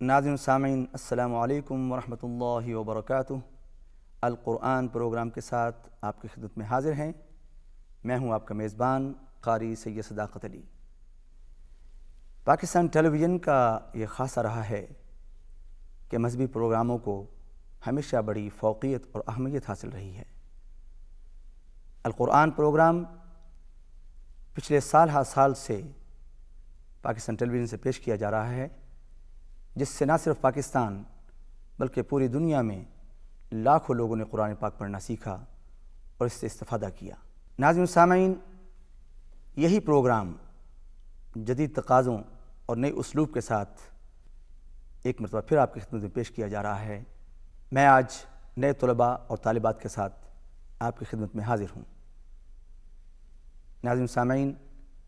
ناظرین سامعین السلام علیکم ورحمۃ اللہ وبرکاتہ۔ القرآن پروگرام کے ساتھ آپ کی خدمت میں حاضر ہیں۔ میں ہوں آپ کا میزبان قاری سید صداقت علی۔ پاکستان ٹیلی ویژن کا یہ خاصہ رہا ہے کہ مذہبی پروگراموں کو ہمیشہ بڑی فوقیت اور اہمیت حاصل رہی ہے۔ القرآن پروگرام پچھلے سال سے پاکستان ٹیلی ویژن سے پیش کیا جا رہا ہے، جس سے نہ صرف پاکستان بلکہ پوری دنیا میں لاکھوں لوگوں نے قرآن پاک پڑھنا سیکھا اور اس سے استفادہ کیا۔ ناظرین سامعین، یہی پروگرام جدید تقاضوں اور نئے اسلوب کے ساتھ ایک مرتبہ پھر آپ کی خدمت میں پیش کیا جا رہا ہے۔ میں آج نئے طلباء اور طالبات کے ساتھ آپ کی خدمت میں حاضر ہوں۔ ناظرین سامعین،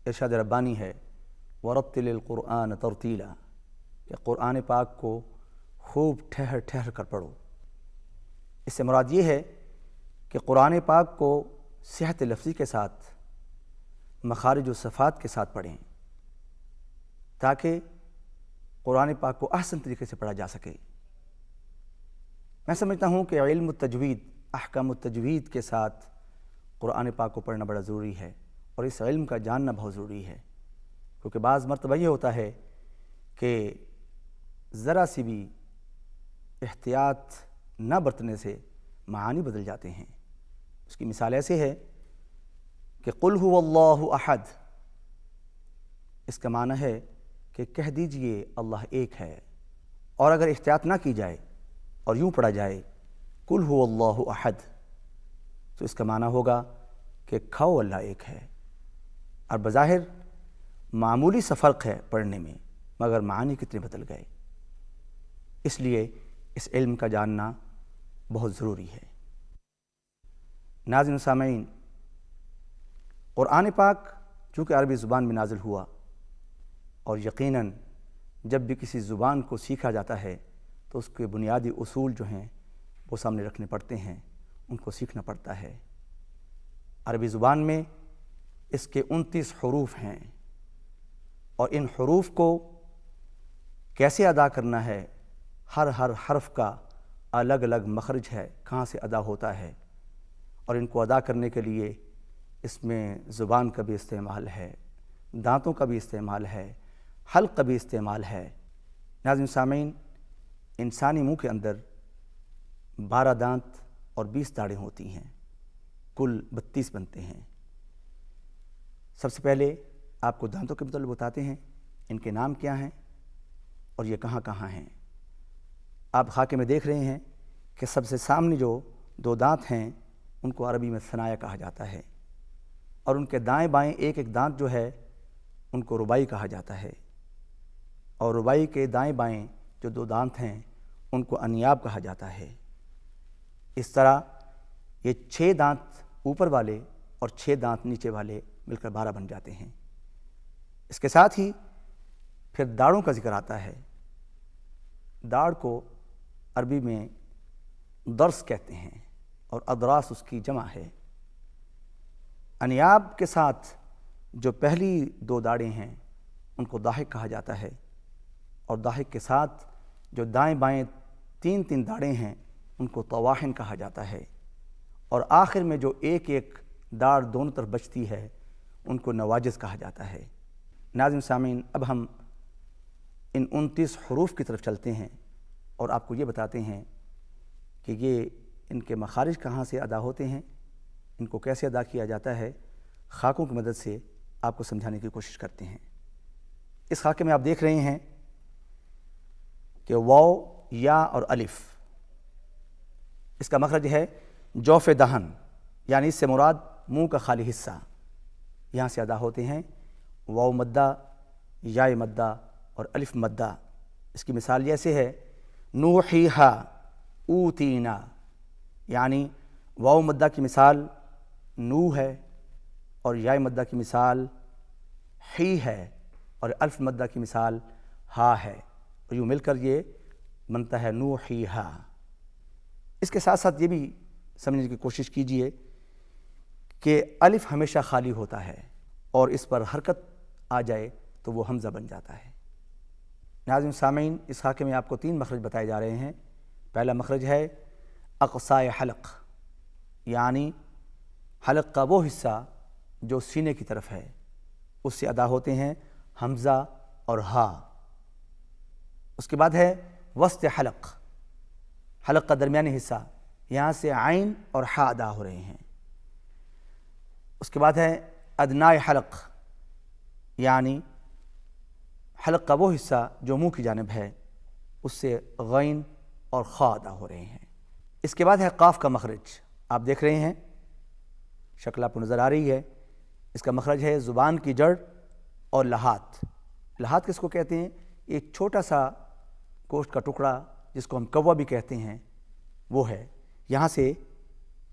ارشاد ربانی ہے وَرَتِّلِ الْقُرْآنَ تَرْتِيلًا، کہ قرآن پاک کو خوب ٹھہر ٹھہر کر پڑھو۔ اس سے مراد یہ ہے کہ قرآن پاک کو صحت لفظی کے ساتھ، مخارج و صفات کے ساتھ پڑھیں، تاکہ قرآن پاک کو احسن طریقے سے پڑھا جا سکے۔ میں سمجھتا ہوں کہ علم التجوید، احکام التجوید کے ساتھ قرآن پاک کو پڑھنا بڑا ضروری ہے، اور اس علم کا جاننا بہت ضروری ہے، کیونکہ بعض مرتبہ یہ ہوتا ہے کہ ذرا سی بھی احتیاط نہ برتنے سے معانی بدل جاتے ہیں۔ اس کی مثال ایسے ہے کہ قل هو اللہ احد، اس کا معنی ہے کہ کہہ دیجئے اللہ ایک ہے، اور اگر احتیاط نہ کی جائے اور یوں پڑھا جائے قل هو اللہ احد، تو اس کا معنی ہوگا کہ کھو اللہ ایک ہے، اور بظاہر معمولی سا فرق ہے پڑھنے میں، مگر معانی کتنے بدل گئے۔ اس لیے اس علم کا جاننا بہت ضروری ہے۔ ناظرین سامعین، قرآن پاک چونکہ عربی زبان میں نازل ہوا، اور یقیناً جب بھی کسی زبان کو سیکھا جاتا ہے تو اس کے بنیادی اصول جو ہیں وہ سامنے رکھنے پڑتے ہیں، ان کو سیکھنا پڑتا ہے۔ عربی زبان میں اس کے 29 حروف ہیں، اور ان حروف کو کیسے ادا کرنا ہے، ہر حرف کا الگ الگ مخرج ہے، کہاں سے ادا ہوتا ہے، اور ان کو ادا کرنے کے لیے اس میں زبان کا بھی استعمال ہے، دانتوں کا بھی استعمال ہے، حلق کا بھی استعمال ہے۔ ناظرین سامعین، انسانی منہ کے اندر 12 دانت اور 20 داڑیں ہوتی ہیں، کل 32 بنتے ہیں۔ سب سے پہلے آپ کو دانتوں کے متعلق بتاتے ہیں، ان کے نام کیا ہیں اور یہ کہاں کہاں ہیں۔ آپ خاکے میں دیکھ رہے ہیں کہ سب سے سامنے جو 2 دانت ہیں ان کو عربی میں ثنایا کہا جاتا ہے، اور ان کے دائیں بائیں ایک ایک دانت جو ہے ان کو ربائی کہا جاتا ہے، اور ربائی کے دائیں بائیں جو 2 دانت ہیں ان کو انیاب کہا جاتا ہے۔ اس طرح یہ 6 دانت اوپر والے اور 6 دانت نیچے والے مل کر 12 بن جاتے ہیں۔ اس کے ساتھ ہی پھر داڑھوں کا ذکر آتا ہے۔ داڑھ کو عربی میں درس کہتے ہیں، اور ادراس اس کی جمع ہے۔ انیاب کے ساتھ جو پہلی 2 داڑھیں ہیں ان کو ضاحک کہا جاتا ہے، اور ضاحک کے ساتھ جو دائیں بائیں 3 داڑھیں ہیں ان کو طواحن کہا جاتا ہے، اور آخر میں جو ایک ایک داڑھ دونوں طرف بچتی ہے ان کو نواجذ کہا جاتا ہے۔ ناظرین سامعین، اب ہم ان 29 حروف کی طرف چلتے ہیں اور آپ کو یہ بتاتے ہیں کہ یہ ان کے مخارج کہاں سے ادا ہوتے ہیں، ان کو کیسے ادا کیا جاتا ہے۔ خاکوں کی مدد سے آپ کو سمجھانے کی کوشش کرتے ہیں۔ اس خاکے میں آپ دیکھ رہے ہیں کہ واو، یا اور الف، اس کا مخرج ہے جوف دہن، یعنی اس سے مراد منہ کا خالی حصہ، یہاں سے ادا ہوتے ہیں۔ واو مدہ، یا مدہ اور الف مدہ۔ اس کی مثال جیسے ہے نوحیہا اوتینا، یعنی واو مدہ کی مثال نو ہے، اور یا مدہ کی مثال حی ہے، اور الف مدہ کی مثال ہا ہے، اور یوں مل کر یہ بنتا ہے نوحیہا۔ اس کے ساتھ ساتھ یہ بھی سمجھنے کی کوشش کیجئے کہ الف ہمیشہ خالی ہوتا ہے، اور اس پر حرکت آ جائے تو وہ حمزہ بن جاتا ہے۔ ناظرین سامعین، اس خاکے میں آپ کو 3 مخرج بتائے جا رہے ہیں۔ پہلا مخرج ہے اقصائے حلق، یعنی حلق کا وہ حصہ جو سینے کی طرف ہے، اس سے ادا ہوتے ہیں حمزہ اور ہا۔ اس کے بعد ہے وسط حلق، حلق کا درمیانی حصہ، یہاں سے عین اور ہا ادا ہو رہے ہیں۔ اس کے بعد ہے ادنائے حلق، یعنی حلق کا وہ حصہ جو منہ کی جانب ہے، اس سے غین اور خا ادا ہو رہے ہیں۔ اس کے بعد ہے قاف کا مخرج، آپ دیکھ رہے ہیں، شکل آپ کو نظر آ رہی ہے۔ اس کا مخرج ہے زبان کی جڑ اور لحات۔ لحات کس کو کہتے ہیں؟ ایک چھوٹا سا گوشت کا ٹکڑا جس کو ہم کوا بھی کہتے ہیں، وہ ہے، یہاں سے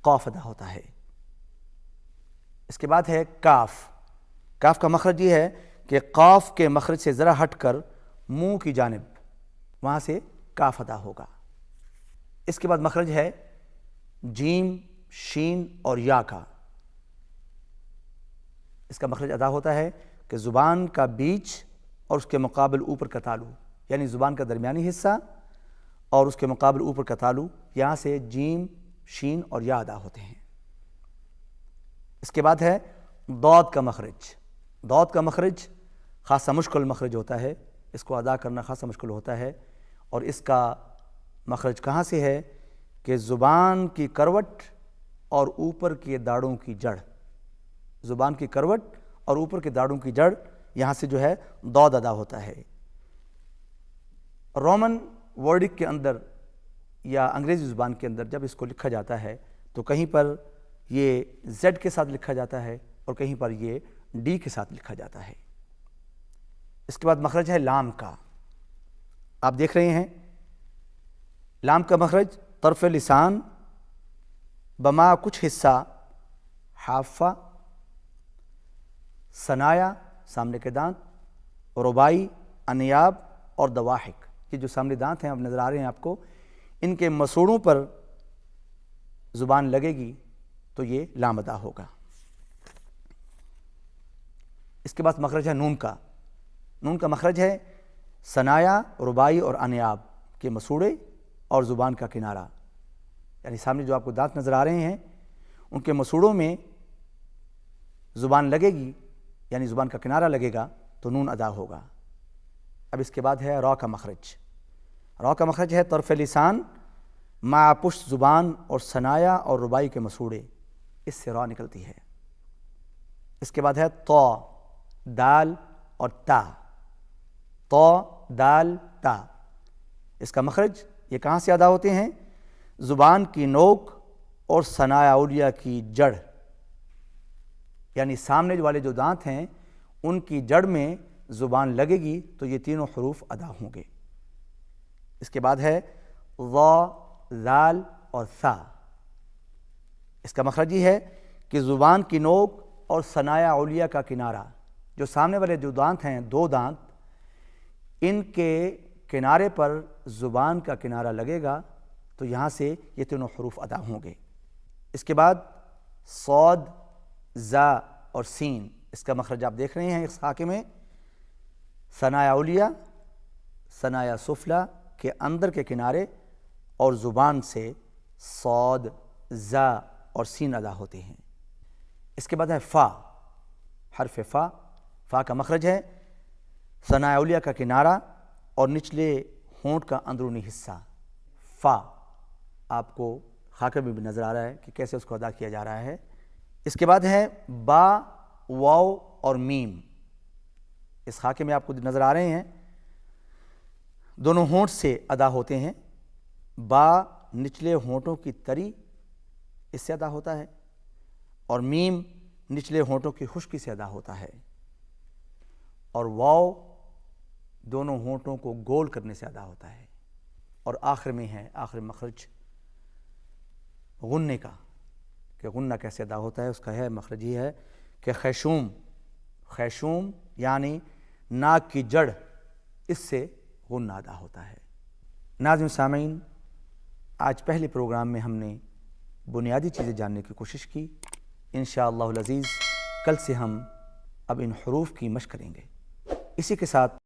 قاف ادا ہوتا ہے۔ اس کے بعد ہے کاف۔ کاف کا مخرج یہ ہے کہ قاف کے مخرج سے ذرا ہٹ کر منہ کی جانب، وہاں سے کاف ادا ہوگا۔ اس کے بعد مخرج ہے جیم، شین اور یا کا۔ اس کا مخرج ادا ہوتا ہے کہ زبان کا بیچ اور اس کے مقابل اوپر کا تالو، یعنی زبان کا درمیانی حصہ اور اس کے مقابل اوپر کا تالو، یہاں سے جیم، شین اور یا ادا ہوتے ہیں۔ اس کے بعد ہے ضاد کا مخرج۔ ضاد کا مخرج خاصا مشکل مخرج ہوتا ہے، اس کو ادا کرنا خاصا مشکل ہوتا ہے، اور اس کا مخرج کہاں سے ہے کہ زبان کی کروٹ اور اوپر کے داڑوں کی جڑ، زبان کی کروٹ اور اوپر کے داڑوں کی جڑ، یہاں سے جو ہے ضاد ادا ہوتا ہے۔ رومن ورڈک کے اندر یا انگریزی زبان کے اندر جب اس کو لکھا جاتا ہے تو کہیں پر یہ زیڈ کے ساتھ لکھا جاتا ہے اور کہیں پر یہ ڈی کے ساتھ لکھا جاتا ہے۔ اس کے بعد مخرج ہے لام کا، آپ دیکھ رہے ہیں، لام کا مخرج طرف لسان بما کچھ حصہ حافہ، ثنایا سامنے کے دانت، ربائی، انیاب اور دواحک، یہ جو سامنے دانت ہیں اب نظر آ رہے ہیں آپ کو، ان کے مسوڑوں پر زبان لگے گی تو یہ لام ادا ہوگا۔ اس کے بعد مخرج ہے نون کا۔ نون کا مخرج ہے ثنایا، ربائی اور انیاب کے مسوڑے اور زبان کا کنارہ، یعنی سامنے جو آپ کو دانت نظر آ رہے ہیں ان کے مسوڑوں میں زبان لگے گی، یعنی زبان کا کنارہ لگے گا تو نون ادا ہوگا۔ اب اس کے بعد ہے را کا مخرج۔ را کا مخرج ہے طرف لسان مع پشت زبان اور ثنایا اور ربائی کے مسوڑے، اس سے را نکلتی ہے۔ اس کے بعد ہے طا، دال اور تا، طا، دال، تا۔ اس کا مخرج یہ کہاں سے ادا ہوتے ہیں؟ زبان کی نوک اور ثنایا علیہ کی جڑ، یعنی سامنے والے جو دانت ہیں ان کی جڑ میں زبان لگے گی تو یہ تینوں حروف ادا ہوں گے۔ اس کے بعد ہے ظا، ذال اور ثا۔ اس کا مخرج یہ ہے کہ زبان کی نوک اور ثنایا علیہ کا کنارہ، جو سامنے والے جو دانت ہیں، 2 دانت، ان کے کنارے پر زبان کا کنارہ لگے گا تو یہاں سے یہ تینوں حروف ادا ہوں گے۔ اس کے بعد صاد، زا اور سین، اس کا مخرج آپ دیکھ رہے ہیں اس خاکے میں، ثنایا علیہ، ثنایا سفلی کے اندر کے کنارے اور زبان سے صاد، زا اور سین ادا ہوتے ہیں۔ اس کے بعد ہے فا، حرف فا۔ فا کا مخرج ہے ثنایا علیہ کا کنارہ اور نچلے ہونٹ کا اندرونی حصہ۔ فا آپ کو خاکے میں بھی نظر آ رہا ہے کہ کیسے اس کو ادا کیا جا رہا ہے۔ اس کے بعد ہے با، واو اور میم، اس خاکے میں آپ کو نظر آ رہے ہیں، دونوں ہونٹ سے ادا ہوتے ہیں۔ با نچلے ہونٹوں کی تری، اس سے ادا ہوتا ہے، اور میم نچلے ہونٹوں کی خشکی سے ادا ہوتا ہے، اور واو دونوں ہونٹوں کو گول کرنے سے ادا ہوتا ہے، اور آخر میں ہے آخر مخرج غنّے کا، کہ غنّہ کیسے ادا ہوتا ہے۔ اس کا ہے مخرج یہ ہے کہ خیشوم، خیشوم یعنی ناک کی جڑ، اس سے غنّہ ادا ہوتا ہے۔ ناظرین سامعین، آج پہلے پروگرام میں ہم نے بنیادی چیزیں جاننے کی کوشش کی۔ انشاءاللہ العزیز کل سے ہم اب ان حروف کی مشق کریں گے۔ اسی کے ساتھ